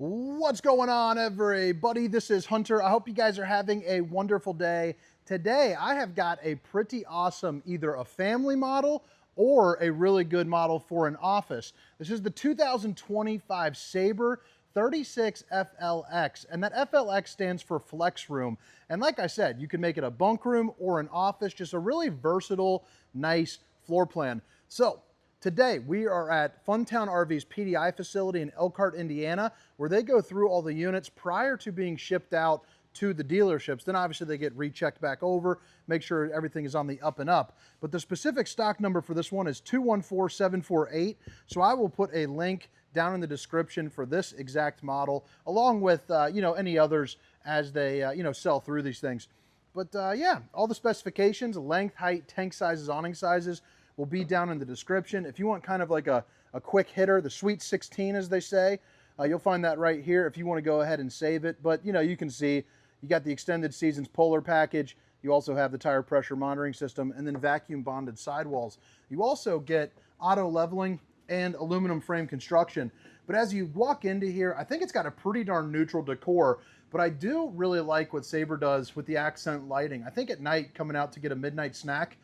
What's going on, everybody? This is Hunter. I hope you guys are having a wonderful day. Today, I have got a pretty awesome, either a family model or a really good model for an office. This is the 2025 Sabre 36FLX, and that FLX stands for Flex Room. And like I said, you can make it a bunk room or an office, just a really versatile, nice floor plan. So, today, we are at Funtown RV's PDI facility in Elkhart, Indiana, where they go through all the units prior to being shipped out to the dealerships. Then obviously they get rechecked back over, make sure everything is on the up and up. But the specific stock number for this one is 214748. So I will put a link down in the description for this exact model, along with any others as they sell through these things. But yeah, all the specifications, length, height, tank sizes, awning sizes, will be down in the description. If you want kind of like a quick hitter, the Sweet 16 as they say, you'll find that right here if you want to go ahead and save it. But you can see you got the extended seasons polar package. You also have the tire pressure monitoring system and then vacuum bonded sidewalls. You also get auto leveling and aluminum frame construction. But as you walk into here, I think it's got a pretty darn neutral decor. But I do really like what Sabre does with the accent lighting. I think at night coming out to get a midnight snack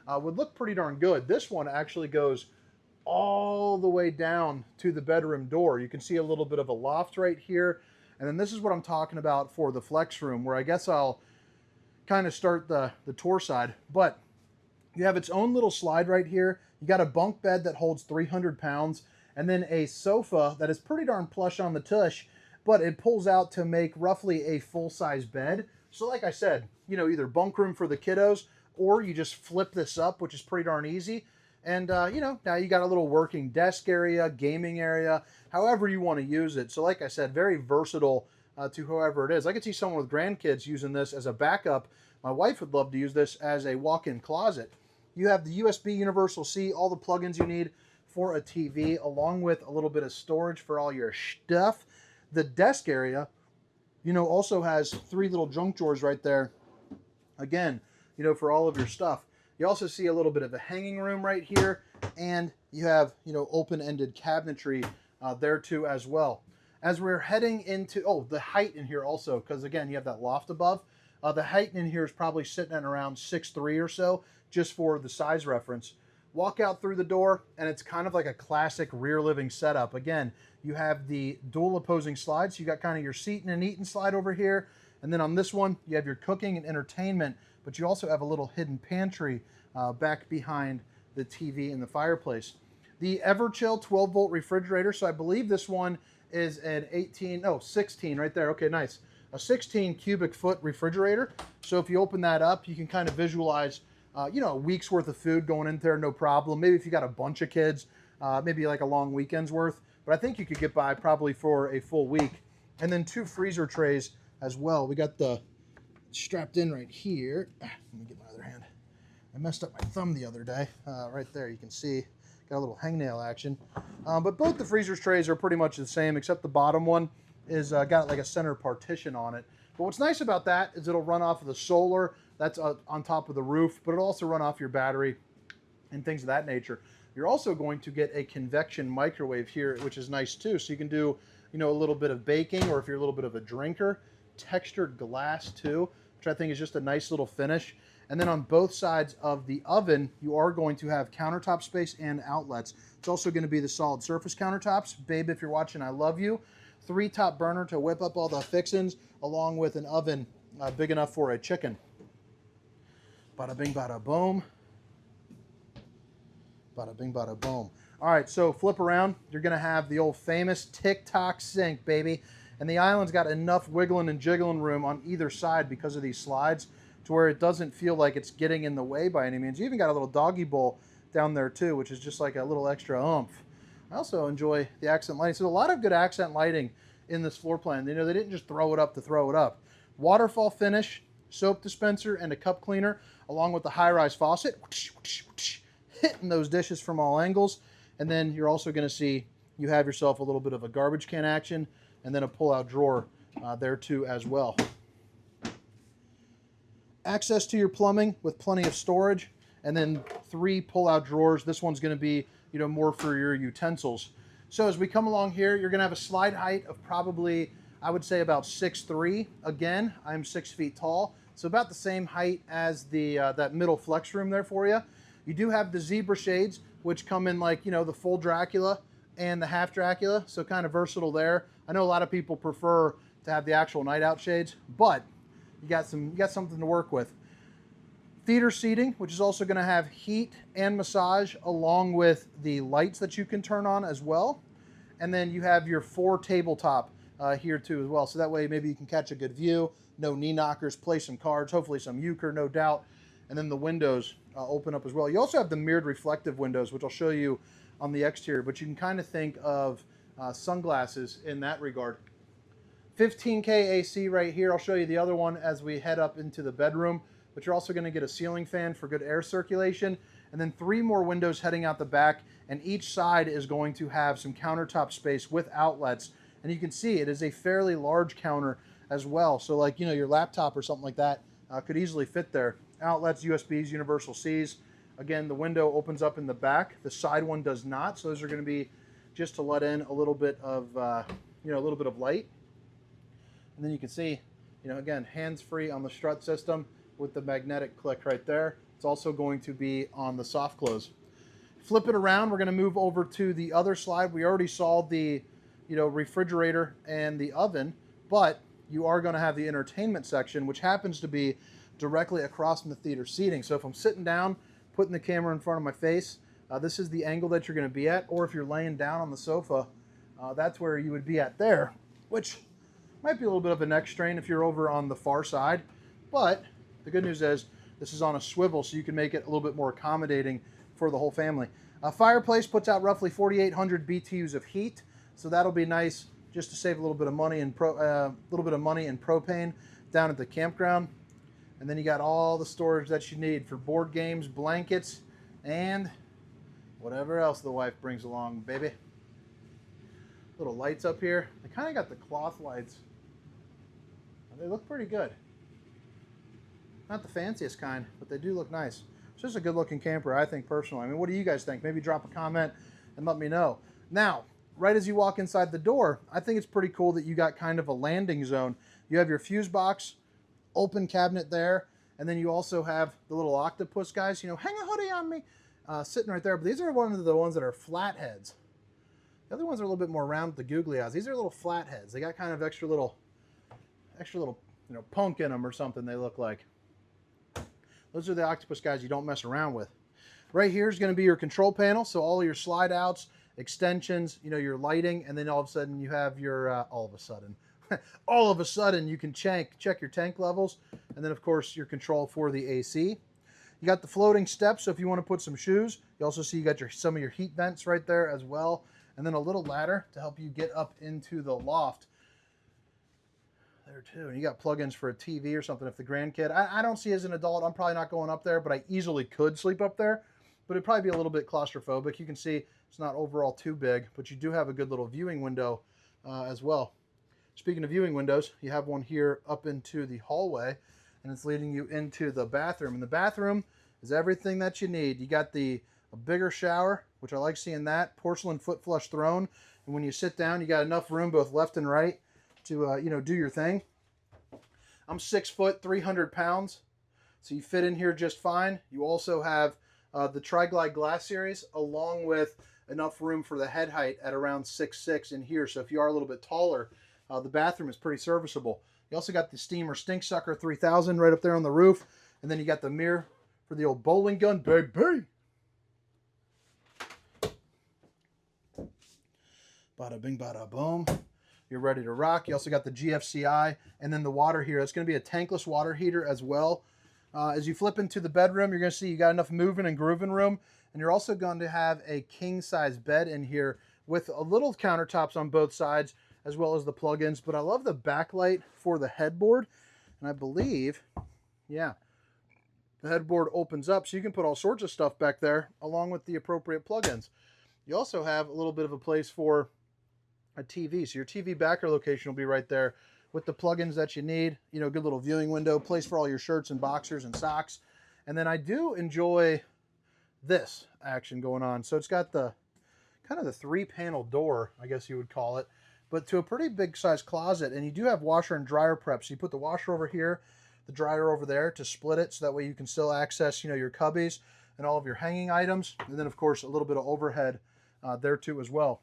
would look pretty darn good. This one actually goes all the way down to the bedroom door. You can see a little bit of a loft right here. And then this is what I'm talking about for the flex room, where I guess I'll kind of start the tour side. But you have its own little slide right here. You got a bunk bed that holds 300 pounds, and then a sofa that is pretty darn plush on the tush, but it pulls out to make roughly a full-size bed. So like I said, either bunk room for the kiddos, or you just flip this up, which is pretty darn easy. And, now you got a little working desk area, gaming area, however you want to use it. So like I said, very versatile to whoever it is. I could see someone with grandkids using this as a backup. My wife would love to use this as a walk-in closet. You have the USB Universal C, all the plugins you need for a TV, along with a little bit of storage for all your stuff. The desk area, also has 3 little junk drawers right there. Again, for all of your stuff. You also see a little bit of a hanging room right here, and you have, open-ended cabinetry there too as well. As we're heading into, the height in here also, because again, you have that loft above. The height in here is probably sitting at around 6'3" or so, just for the size reference. Walk out through the door, and it's kind of like a classic rear living setup. Again, you have the dual opposing slides. You got kind of your seat and an eating slide over here. And then on this one, you have your cooking and entertainment, but you also have a little hidden pantry back behind the TV and the fireplace. The Everchill 12-volt refrigerator, so I believe this one is an 16 right there. Okay, nice. A 16 cubic foot refrigerator. So if you open that up, you can kind of visualize, a week's worth of food going in there, no problem. Maybe if you got a bunch of kids, maybe like a long weekend's worth. But I think you could get by probably for a full week. And then 2 freezer trays as well. We got the strapped in right here. Let me get my other hand. I messed up my thumb the other day. Right there, you can see, got a little hangnail action. But both the freezer trays are pretty much the same, except the bottom one is got like a center partition on it. But what's nice about that is it'll run off of the solar that's on top of the roof, but it'll also run off your battery and things of that nature. You're also going to get a convection microwave here, which is nice too. So you can do, a little bit of baking, or if you're a little bit of a drinker. Textured glass too, which I think is just a nice little finish. And then on both sides of the oven, you are going to have countertop space and outlets. It's also going to be the solid surface countertops. Babe, if you're watching, I love you. 3-top burner to whip up all the fixins, along with an oven big enough for a chicken. Bada bing, bada boom. Bada bing, bada boom. All right, so flip around. You're going to have the old famous TikTok sink, baby. And the island's got enough wiggling and jiggling room on either side because of these slides to where it doesn't feel like it's getting in the way by any means. You even got a little doggy bowl down there too, which is just like a little extra oomph. I also enjoy the accent lighting. So a lot of good accent lighting in this floor plan. They didn't just throw it up to throw it up. Waterfall finish, soap dispenser, and a cup cleaner, along with the high-rise faucet, hitting those dishes from all angles. And then you're also going to see you have yourself a little bit of a garbage can action, and then a pull-out drawer there too as well. Access to your plumbing with plenty of storage, and then 3 pull-out drawers. This one's going to be, more for your utensils. So as we come along here, you're gonna have a slide height of probably, I would say about 6'3". Again, I'm 6 feet tall, so about the same height as the that middle flex room there for you. You do have the zebra shades, which come in like, you know, the full Dracula and the half Dracula, so kind of versatile there. I know a lot of people prefer to have the actual night out shades, but you got something to work with. Theater seating, which is also going to have heat and massage along with the lights that you can turn on as well. And then you have your 4 tabletop here too as well. So that way maybe you can catch a good view, no knee knockers, play some cards, hopefully some euchre, no doubt. And then the windows open up as well. You also have the mirrored reflective windows, which I'll show you on the exterior, but you can kind of think of sunglasses in that regard. 15K AC right here. I'll show you the other one as we head up into the bedroom, but you're also going to get a ceiling fan for good air circulation, and then 3 more windows heading out the back, and each side is going to have some countertop space with outlets. And you can see it is a fairly large counter as well. So like, you know, your laptop or something like that could easily fit there. Outlets, USBs, universal Cs. Again, the window opens up in the back. The side one does not. So those are going to be just to let in a little bit of, you know, a little bit of light. And then you can see, you know, again, hands-free on the strut system with the magnetic click right there. It's also going to be on the soft close. Flip it around. We're going to move over to the other slide. We already saw the, you know, refrigerator and the oven, but you are going to have the entertainment section, which happens to be directly across from the theater seating. So if I'm sitting down, putting the camera in front of my face, this is the angle that you're going to be at. Or if you're laying down on the sofa, that's where you would be at there, which might be a little bit of a neck strain if you're over on the far side. But the good news is this is on a swivel, so you can make it a little bit more accommodating for the whole family. A fireplace puts out roughly 4,800 BTUs of heat, so that'll be nice just to save a little bit of money and propane down at the campground. And then you got all the storage that you need for board games, blankets, and whatever else the wife brings along, baby. Little lights up here. They kind of got the cloth lights. They look pretty good. Not the fanciest kind, but they do look nice. It's just a good looking camper, I think, personally. I mean, what do you guys think? Maybe drop a comment and let me know. Now, right as you walk inside the door, I think it's pretty cool that you got kind of a landing zone. You have your fuse box, open cabinet there, and then you also have the little octopus guys, you know, hang a hoodie on me, sitting right there. But these are one of the ones that are flat heads. The other ones are a little bit more round with the googly eyes. These are little flat heads. They got kind of extra little, you know, punk in them or something, they look like. Those are the octopus guys you don't mess around with. Right here is going to be your control panel. So all your slide outs, extensions, you know, your lighting, and then all of a sudden you have your, all of a sudden you can check your tank levels. And then of course your control for the AC. You got the floating steps. So if you want to put some shoes, you also see you got some of your heat vents right there as well. And then a little ladder to help you get up into the loft there too. And you got plugins for a TV or something if the grandkid. I don't see as an adult, I'm probably not going up there, but I easily could sleep up there. But it'd probably be a little bit claustrophobic. You can see it's not overall too big, but you do have a good little viewing window as well. Speaking of viewing windows, you have one here up into the hallway, and it's leading you into the bathroom. And the bathroom is everything that you need. You got a bigger shower, which I like seeing that, porcelain foot flush throne. And when you sit down, you got enough room both left and right to you know, do your thing. I'm 6 foot, 300 pounds, so you fit in here just fine. You also have the Tri-Glide glass series, along with enough room for the head height at around 6'6" in here. So if you are a little bit taller, the bathroom is pretty serviceable. You also got the Steamer Stink Sucker 3000 right up there on the roof, and then you got the mirror for the old bowling gun, baby. Bada bing, bada boom. You're ready to rock. You also got the GFCI, and then the water here. It's going to be a tankless water heater as well. As you flip into the bedroom, you're going to see you got enough moving and grooving room, and you're also going to have a king-size bed in here with a little countertops on both sides, as well as the plugins. But I love the backlight for the headboard, and I believe, yeah, the headboard opens up, so you can put all sorts of stuff back there, along with the appropriate plugins. You also have a little bit of a place for a TV. So your TV backer location will be right there with the plugins that you need. You know, good little viewing window, place for all your shirts and boxers and socks. And then I do enjoy this action going on. So it's got the kind of the 3-panel door, I guess you would call it, but to a pretty big size closet. And you do have washer and dryer prep. So you put the washer over here, the dryer over there to split it, so that way you can still access, you know, your cubbies and all of your hanging items. And then of course a little bit of overhead there too as well.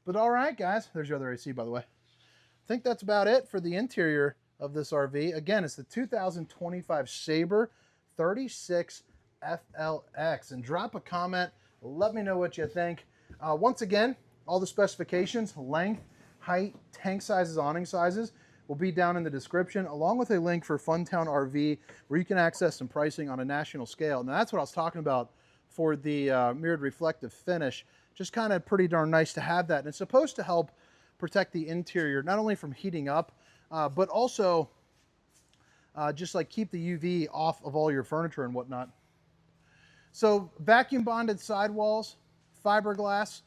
But all right, guys, there's your other AC, by the way. I think that's about it for the interior of this RV. Again, it's the 2025 Sabre 36FLX. And drop a comment. Let me know what you think. Once again, all the specifications, length, height, tank sizes, awning sizes will be down in the description, along with a link for Funtown RV, where you can access some pricing on a national scale. Now, that's what I was talking about for the mirrored reflective finish. Just kind of pretty darn nice to have that. And it's supposed to help protect the interior, not only from heating up, but also just like keep the UV off of all your furniture and whatnot. So vacuum bonded sidewalls, fiberglass.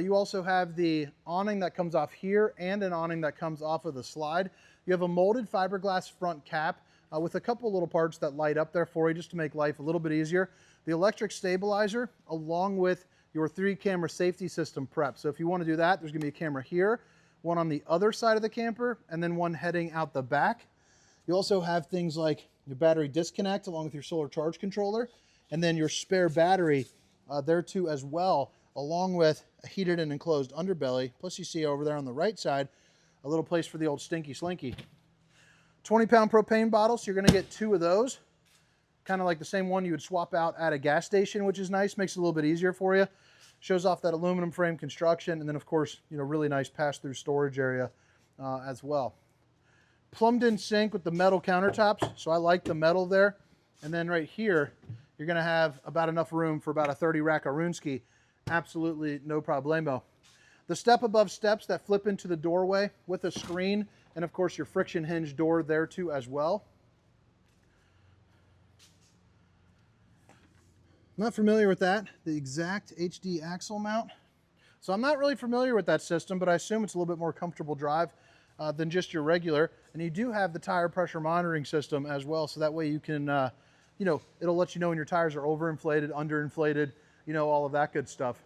You also have the awning that comes off here and an awning that comes off of the slide. You have a molded fiberglass front cap with a couple little parts that light up there for you just to make life a little bit easier. The electric stabilizer along with your 3-camera safety system prep. So if you want to do that, there's going to be a camera here, one on the other side of the camper, and then one heading out the back. You also have things like your battery disconnect along with your solar charge controller, and then your spare battery there too as well, along with a heated and enclosed underbelly. Plus you see over there on the right side, a little place for the old stinky slinky. 20-pound propane bottles, so you're gonna get 2 of those. Kind of like the same one you would swap out at a gas station, which is nice, makes it a little bit easier for you. Shows off that aluminum frame construction, and then of course, you know, really nice pass-through storage area as well. Plumbed in sink with the metal countertops, so I like the metal there. And then right here, you're gonna have about enough room for about a 30 rack of Runski. Absolutely no problemo. The step above steps that flip into the doorway with a screen, and of course your friction hinge door there too as well. I'm not familiar with that, the exact HD axle mount. So I'm not really familiar with that system, but I assume it's a little bit more comfortable drive than just your regular. And you do have the tire pressure monitoring system as well, so that way you can, you know, it'll let you know when your tires are overinflated, underinflated, you know, all of that good stuff.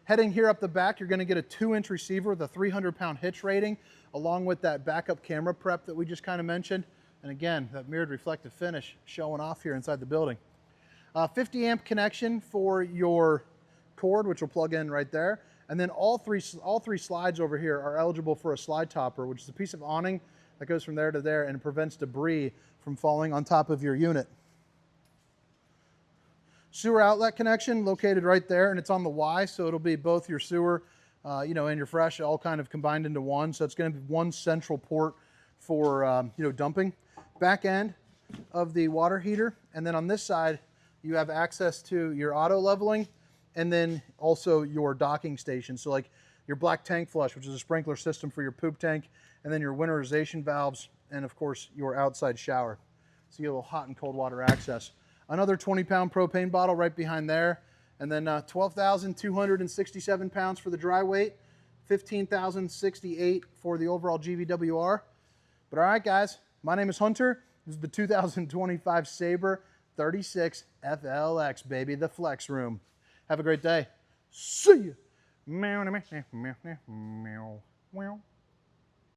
Heading here up the back, you're gonna get a 2-inch receiver with a 300-pound hitch rating, along with that backup camera prep that we just kind of mentioned. And again, that mirrored reflective finish showing off here inside the building. 50 amp connection for your cord, which will plug in right there. And then all three slides over here are eligible for a slide topper, which is a piece of awning that goes from there to there and prevents debris from falling on top of your unit. Sewer outlet connection located right there, and it's on the Y, so it'll be both your sewer, you know, and your fresh all kind of combined into one. So it's going to be one central port for, you know, dumping. Back end of the water heater, and then on this side, you have access to your auto leveling and then also your docking station. So like your black tank flush, which is a sprinkler system for your poop tank, and then your winterization valves, and of course your outside shower. So you have a little hot and cold water access. Another 20-pound propane bottle right behind there. And then 12,267 pounds for the dry weight, 15,068 for the overall GVWR. But all right, guys, my name is Hunter. This is the 2025 Sabre 36FLX, baby, the flex room. Have a great day. See ya.